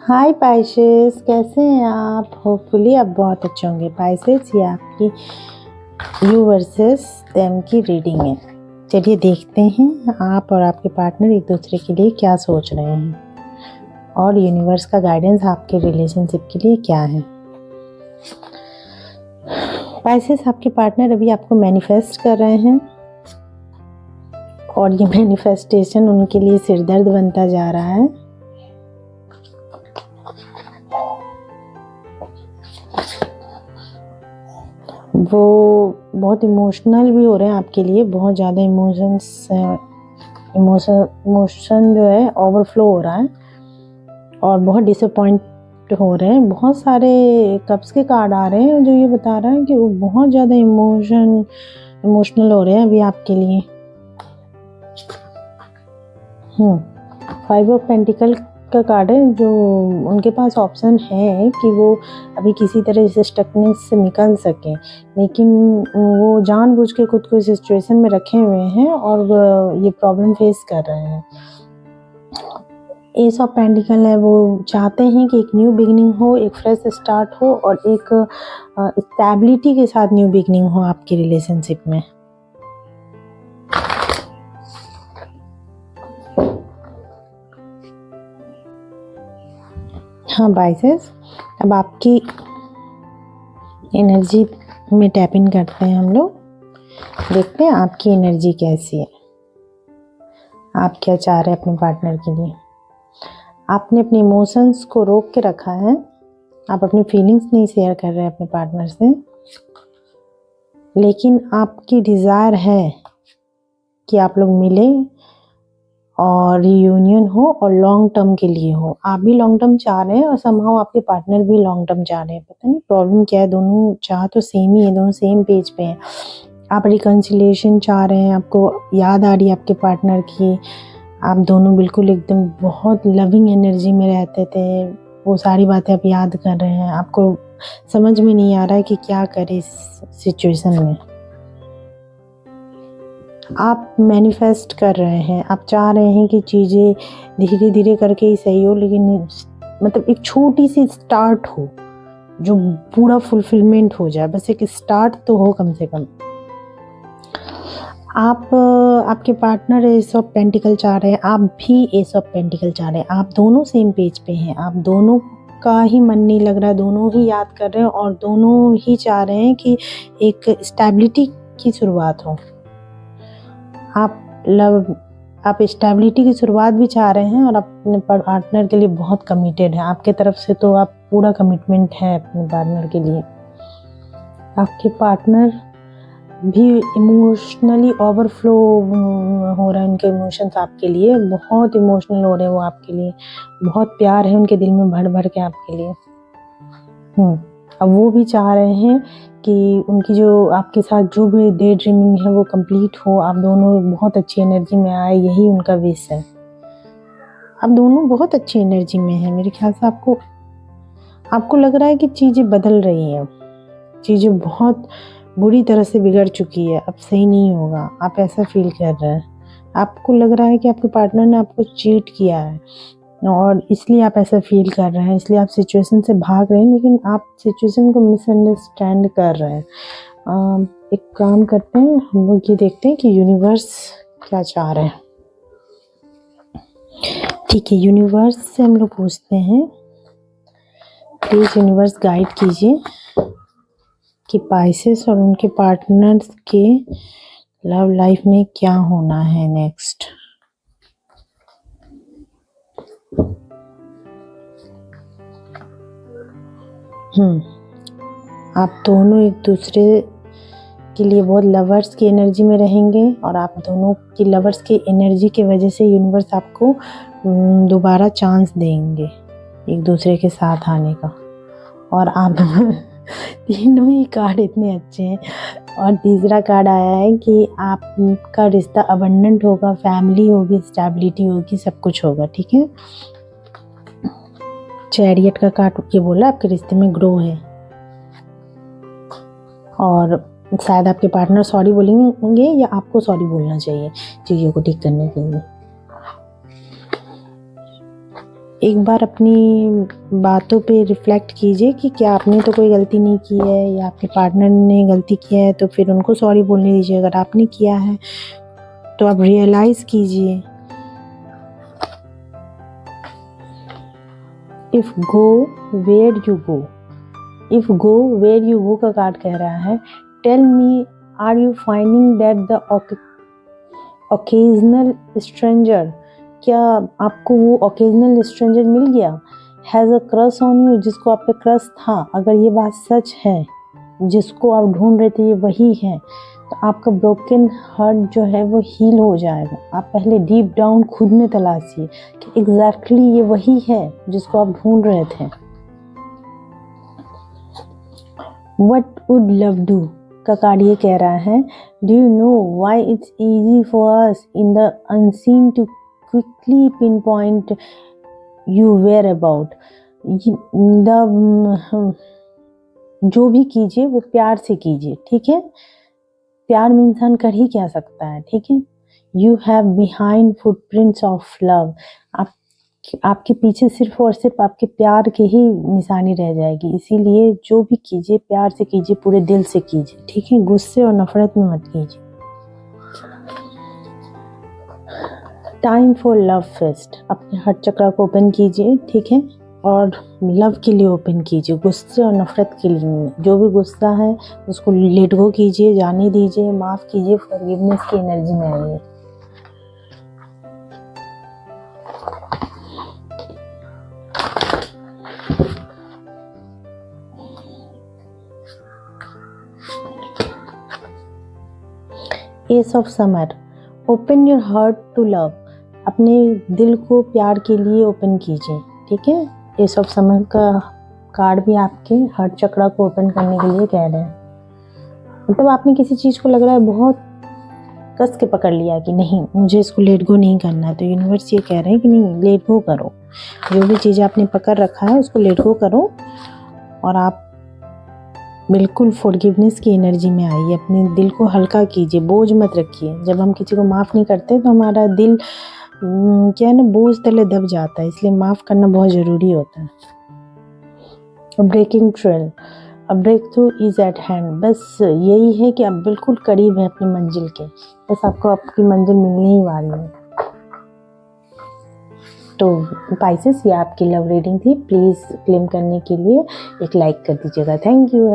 हाय Pisces, कैसे हैं आप? होपफुली आप बहुत अच्छे होंगे। पाइसेस, ये आपकी यू वर्सेस देम की रीडिंग है। चलिए देखते हैं आप और आपके पार्टनर एक दूसरे के लिए क्या सोच रहे हैं और यूनिवर्स का गाइडेंस आपके रिलेशनशिप के लिए क्या है। पाइसेस, आपके पार्टनर अभी आपको मैनिफेस्ट कर रहे हैं और ये मैनिफेस्टेशन उनके लिए सिरदर्द बनता जा रहा है। वो बहुत इमोशनल भी हो रहे हैं आपके लिए, बहुत ज़्यादा इमोशन जो है ओवरफ्लो हो रहा है और बहुत डिसअपॉइंट हो रहे हैं। बहुत सारे कप्स के कार्ड आ रहे हैं जो ये बता रहा है कि वो बहुत ज़्यादा इमोशनल हो रहे हैं अभी आपके लिए। 5 ऑफ पेंटिकल का कार्ड है जो उनके पास ऑप्शन है कि वो अभी किसी तरह से स्टकनेस से निकल सके, लेकिन वो जानबूझ के खुद को इस सिचुएशन में रखे हुए हैं और ये प्रॉब्लम फेस कर रहे हैं। एस ऑफ पेंटिकल है, वो चाहते हैं कि एक न्यू बिगिनिंग हो, एक फ्रेश स्टार्ट हो और एक स्टेबिलिटी के साथ न्यू बिगिनिंग हो आपकी रिलेशनशिप में। हाँ पाइसेस, अब आपकी एनर्जी में टैप इन करते हैं हम लोग। देखते हैं आपकी एनर्जी कैसी है, आप क्या चाह रहे हैं अपने पार्टनर के लिए। आपने अपने इमोशंस को रोक के रखा है, आप अपनी फीलिंग्स नहीं शेयर कर रहे हैं अपने पार्टनर से, लेकिन आपकी डिज़ायर है कि आप लोग मिलें और रियूनियन हो और लॉन्ग टर्म के लिए हो। आप भी लॉन्ग टर्म चाह रहे हैं और समहाउ आपके पार्टनर भी लॉन्ग टर्म चाह रहे हैं। पता नहीं प्रॉब्लम क्या है, दोनों चाह तो सेम ही है, दोनों सेम पेज पे हैं। आप रिकन्सिलिएशन चाह रहे हैं, आपको याद आ रही है आपके पार्टनर की, आप दोनों बिल्कुल एकदम बहुत लविंग एनर्जी में रहते थे, वो सारी बातें आप याद कर रहे हैं। आपको समझ में नहीं आ रहा है कि क्या करें इस सिचुएशन में। आप मैनिफेस्ट कर रहे हैं, आप चाह रहे हैं कि चीज़ें धीरे धीरे करके ही सही हो, लेकिन मतलब एक छोटी सी स्टार्ट हो जो पूरा फुलफिलमेंट हो जाए, बस एक स्टार्ट तो हो कम से कम। आप आपके पार्टनर एस ऑफ पेंटिकल चाह रहे हैं, आप भी एस ऑफ पेंटिकल चाह रहे हैं। आप दोनों सेम पेज पे हैं, आप दोनों का ही मन नहीं लग रहा है, दोनों ही याद कर रहे हैं और दोनों ही चाह रहे हैं कि एक स्टेबिलिटी की शुरुआत हो। आप स्टेबिलिटी की शुरुआत भी चाह रहे हैं और अपने पार्टनर के लिए बहुत कमिटेड हैं। आपके तरफ से तो आप पूरा कमिटमेंट है अपने पार्टनर के लिए। आपके पार्टनर भी इमोशनली ओवरफ्लो हो रहा है, उनके इमोशंस आपके लिए बहुत इमोशनल हो रहे हैं। वो आपके लिए बहुत प्यार है उनके दिल में भर भर के आपके लिए। अब वो भी चाह रहे हैं कि उनकी जो आपके साथ जो भी डे ड्रीमिंग है वो कंप्लीट हो, आप दोनों बहुत अच्छी एनर्जी में आए, यही उनका विश है। आप दोनों बहुत अच्छी एनर्जी में हैं। मेरे ख्याल से आपको लग रहा है कि चीज़ें बदल रही हैं, चीज़ें बहुत बुरी तरह से बिगड़ चुकी है, अब सही नहीं होगा, आप ऐसा फील कर रहे हैं। आपको लग रहा है कि आपके पार्टनर ने आपको चीट किया है और इसलिए आप ऐसा फील कर रहे हैं, इसलिए आप सिचुएशन से भाग रहे हैं, लेकिन आप सिचुएशन को मिसअंडरस्टैंड कर रहे हैं। एक काम करते हैं, हम लोग ये देखते हैं कि यूनिवर्स क्या चाह रहे हैं। ठीक है, यूनिवर्स से हम लोग पूछते हैं, प्लीज यूनिवर्स गाइड कीजिए कि पाइसेस और उनके पार्टनर्स के लव लाइफ में क्या होना है नेक्स्ट। आप दोनों एक दूसरे के लिए बहुत लवर्स की एनर्जी में रहेंगे और आप दोनों की लवर्स की एनर्जी की वजह से यूनिवर्स आपको दोबारा चांस देंगे एक दूसरे के साथ आने का। और आप तीनों ही कार्ड इतने अच्छे हैं। और तीसरा कार्ड आया है कि आपका रिश्ता अबंडेंट होगा, फैमिली होगी, स्टेबिलिटी होगी, सब कुछ होगा। ठीक है, चैरियट का कार्ड ये बोला आपके रिश्ते में ग्रो है और शायद आपके पार्टनर सॉरी बोलेंगे या आपको सॉरी बोलना चाहिए चीज़ों को ठीक करने के लिए। एक बार अपनी बातों पे रिफ्लेक्ट कीजिए कि क्या आपने तो कोई गलती नहीं की है या आपके पार्टनर ने गलती किया है, तो फिर उनको सॉरी बोलने दीजिए। अगर आपने किया है तो आप रियलाइज कीजिए। If go where you go, if go where you go का कार्ड कह रहा है tell me are you finding that the occasional stranger, क्या आपको वो ओकेजनल स्ट्रेंजर मिल गया? Has a crush on you, जिसको आप पे क्रश था, अगर ये बात सच है, जिसको आप ढूंढ रहे थे ये वही है, तो आपका ब्रोकन हार्ट जो है वो हील हो जाएगा। आप पहले डीप डाउन खुद में तलाशिए कि एग्जैक्टली ये वही है जिसको आप ढूंढ रहे थे। What would love do का कार्ड ये कह रहा है Do you know why it's easy for us in the unseen to quickly pinpoint you whereabout? जो भी कीजिए वो प्यार से कीजिए, ठीक है? प्यार में इंसान कर ही क्या सकता है, ठीक है? You have behind footprints of love. आपके पीछे सिर्फ और सिर्फ आपके प्यार की ही निशानी रह जाएगी। इसीलिए जो भी कीजिए प्यार से कीजिए, पूरे दिल से कीजिए, ठीक है? गुस्से और नफरत में मत कीजिए। टाइम फॉर लव फेस्ट, अपने हार्ट चक्र को ओपन कीजिए, ठीक है? और लव के लिए ओपन कीजिए, गुस्से और नफरत के लिए नहीं। जो भी गुस्सा है उसको लेट गो कीजिए, जाने दीजिए, माफ़ कीजिए, फॉरगिवनेस की एनर्जी में आइए। Ace of summer, open your heart to love, अपने दिल को प्यार के लिए ओपन कीजिए, ठीक है? एस ऑफ समर का कार्ड भी आपके हार्ट चक्र को ओपन करने के लिए कह रहे हैं। मतलब आपने किसी चीज़ को लग रहा है बहुत कस के पकड़ लिया कि नहीं मुझे इसको लेट गो नहीं करना है, तो यूनिवर्स ये कह रहे हैं कि नहीं, लेट गो करो। जो भी चीज़ आपने पकड़ रखा है उसको लेट गो करो और आप बिल्कुल फॉरगिवनेस की एनर्जी में आइए। अपने दिल को हल्का कीजिए, बोझ मत रखिए। जब हम किसी को माफ़ नहीं करते तो हमारा दिल क्या है ना, बोझ तले दब जाता है, इसलिए माफ़ करना बहुत ज़रूरी होता है। Breaking trail, a breakthrough is at hand, बस यही है कि आप बिल्कुल करीब है अपनी मंजिल के, बस आपको आपकी मंजिल मिलने ही वाली है। तो पाइसेस, ये आपकी लव रीडिंग थी। प्लीज़ क्लेम करने के लिए एक लाइक कर दीजिएगा। Thank you.